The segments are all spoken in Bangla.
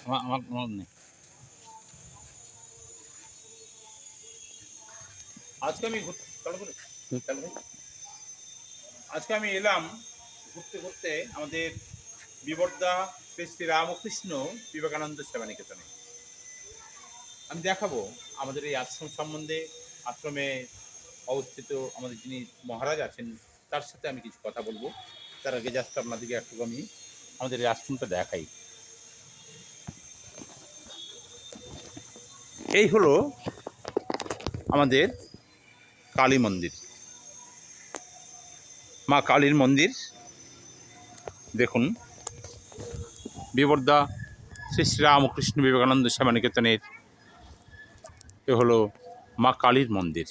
আমার মনে নেই। আজকে আমি আজকে আমি এলাম ঘুরতে ঘুরতে আমাদের বিবর্দা শ্রী শ্রী রামকৃষ্ণ বিবেকানন্দ সেবা নিকেতনে। আমি দেখাবো আমাদের এই আশ্রম সম্বন্ধে, আশ্রমে অবস্থিত আমাদের যিনি মহারাজ আছেন তার সাথে আমি কিছু কথা বলবো। তার আগে জাস্ট আপনাদেরকে একটু আমি আমাদের এই আশ্রমটা দেখাই। এই হলো আমাদের কালী মন্দির, মা কালীর মন্দির। দেখুন, বিবর্দা শ্রী শ্রী রামকৃষ্ণ বিবেকানন্দ সেবা নিকেতনের এ হলো মা কালীর মন্দির।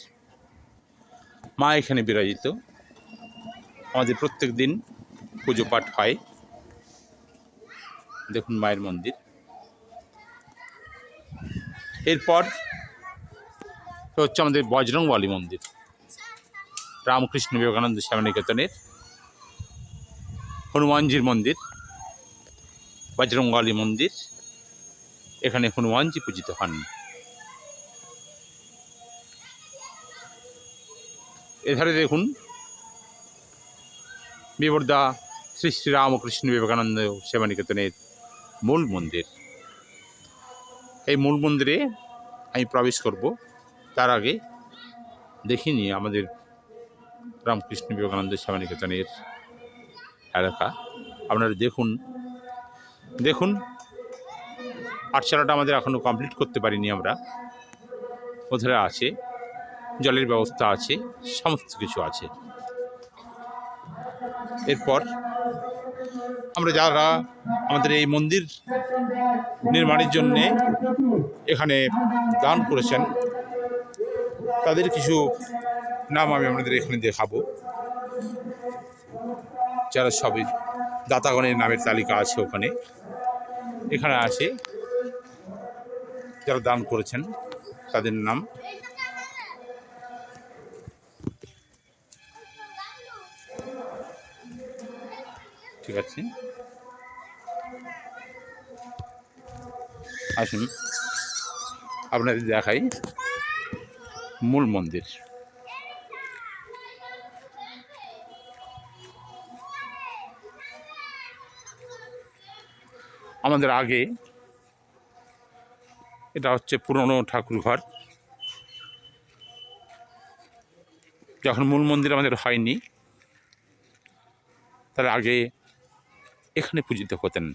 মা এখানে বিরাজিত। আমাদের প্রত্যেক দিন পুজো পাঠ হয়। দেখুন মায়ের মন্দির। এরপর হচ্ছে আমাদের বজরংবলী মন্দির, রামকৃষ্ণ বিবেকানন্দ সেবা নিকেতনের হনুমানজির মন্দির, বজরংবলী মন্দির। এখানে হনুমানজি পূজিত হন। এধারে দেখুন বিবর্দা শ্রী শ্রী রামকৃষ্ণ বিবেকানন্দ সেবা নিকেতনের মূল মন্দির। এই মূল মন্দিরে আমি প্রবেশ করব, তার আগে দেখিনি আমাদের রামকৃষ্ণ বিবেকানন্দ সেবা নিকেতনের এলাকা। আপনারা দেখুন দেখুন পাঠশালাটা আমাদের এখনও কমপ্লিট করতে পারিনি আমরা। ওধারে আছে, জলের ব্যবস্থা আছে, সমস্ত কিছু আছে। এরপর আমরা যারা আমাদের এই মন্দির নির্মাণের জন্যে এখানে দান করেছেন তাদের কিছু নাম আমি আপনাদের এখানে দেখাবো। যারা সবই দাতাগণের নামের তালিকা আছে ওখানে, এখানে আছে যারা দান করেছেন তাদের নাম। ঠিক আছে, আসুন আপনাদের দেখাই মূল মন্দির। আমাদের আগে এটা হচ্ছে পুরনো ঠাকুর ঘর। যখন মূল মন্দির আমাদের হয়নি তার আগে এখানে পূজিত হতেন।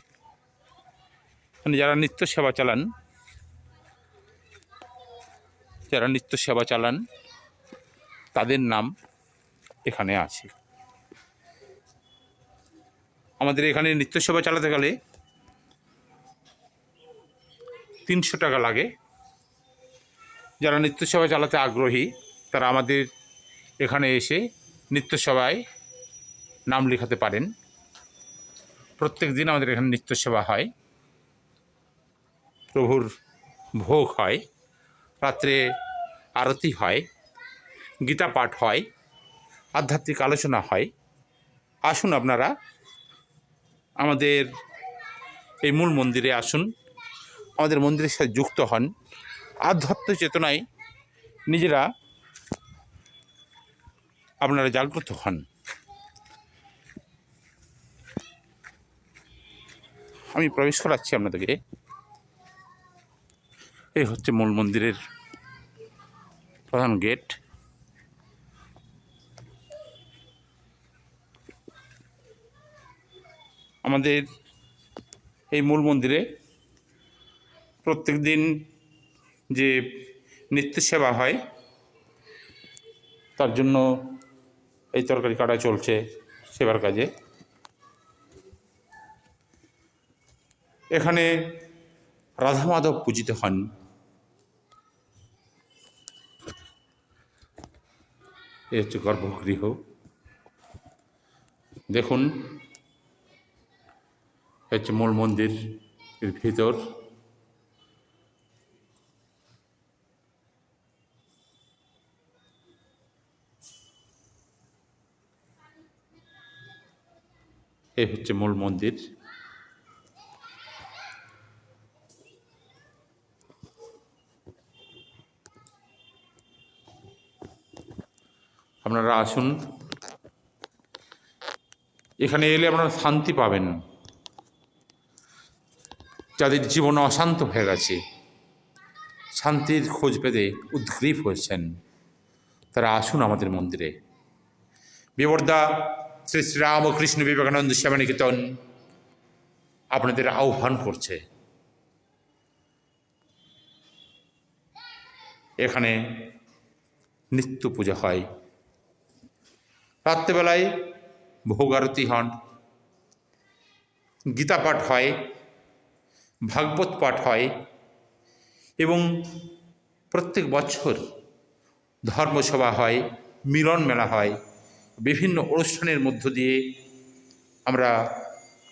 মানে যারা নিত্য সেবা চালান তাদের নাম এখানে আছে। আমাদের এখানে নিত্য সেবা চালাতে গেলে 300 টাকা লাগে। যারা নিত্য সেবা চালাতে আগ্রহী তারা আমাদের এখানে এসে নিত্য সেবায় নাম লেখাতে পারেন। প্রত্যেক দিন আমাদের এখানে নিত্য সেবা হয়, প্রভুর ভোগ হয়, রাত্রে আরতি হয়, গীতা পাঠ হয়, আধ্যাত্মিক আলোচনা হয়। আসুন আপনারা আমাদের এই মূল মন্দিরে আসুন, আমাদের মন্দিরের সাথে যুক্ত হন, আধ্যাত্মিক চেতনায় নিজেরা আপনারা জাগ্রত হন। আমি প্রবেশ করাচ্ছি আপনাদেরকে। এই হচ্ছে মূল মন্দিরের প্রধান গেট। আমাদের এই মূল মন্দিরে প্রত্যেক দিন যে নিত্য সেবা হয় তার জন্য এই তরকারি কাটা চলছে সেবার কাজে। এখানে রাধা মাধব পূজিত হন। এ হচ্ছে গর্ভগৃহ। দেখুন হচ্ছে মূল মন্দির এর ভিতর। এই হচ্ছে মূল মন্দির। আপনারা আসুন, এখানে এলে আপনারা শান্তি পাবেন। যাদের জীবন অশান্ত হয়ে গেছে, শান্তির খোঁজ পেতে উদ্গ্রীব হয়েছেন, তারা আসুন আমাদের মন্দিরে। বিবর্দা শ্রী শ্রী রামকৃষ্ণ বিবেকানন্দ সেবা নিকেতন আপনাদের আহ্বান করছে। এখানে নিত্য পূজা হয়, রাত্রেবেলায় ভোগ আরতি হন, গীতা পাঠ হয়, ভাগবত পাঠ হয় এবং প্রত্যেক বছর ধর্মসভা হয়, মিলন মেলা হয়। বিভিন্ন অনুষ্ঠানের মধ্য দিয়ে আমরা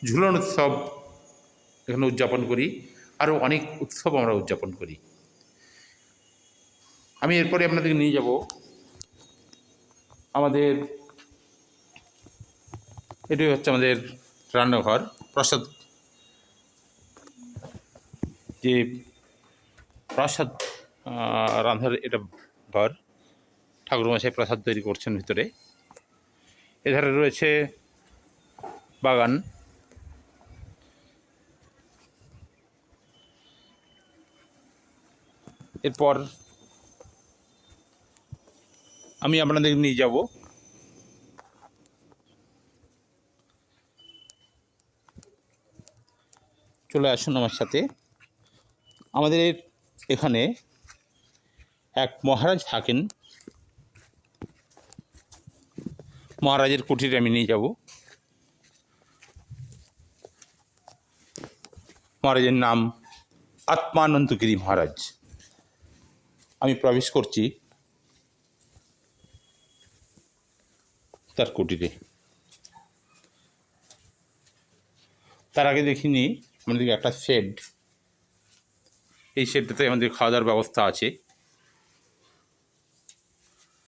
ঝুলন উৎসব এখানে উদযাপন করি, আরও অনেক উৎসব আমরা উদযাপন করি। আমি এরপরে আপনাদেরকে নিয়ে যাব আমাদের, এটাই হচ্ছে আমাদের রান্নাঘর, প্রসাদ, যে প্রসাদ রান্নার এটা ঘর, ঠাকুরমশাই প্রসাদ তৈরি করছেন ভিতরে। এধারে রয়েছে বাগান। এরপর আমি আপনাদের নিয়ে যাব চলে আসুন আমার সাথে। আমাদের এখানে এক মহারাজ থাকেন, মহারাজের কুটিরে আমি নিয়ে যাব। মহারাজের নাম আত্মানন্দগিরি মহারাজ। আমি প্রবেশ করছি তার কুটিরে। তার আগে দেখিনি আমাদের একটা শেড, এই শেডটাতে আমাদের খাওয়া দাওয়ার ব্যবস্থা আছে।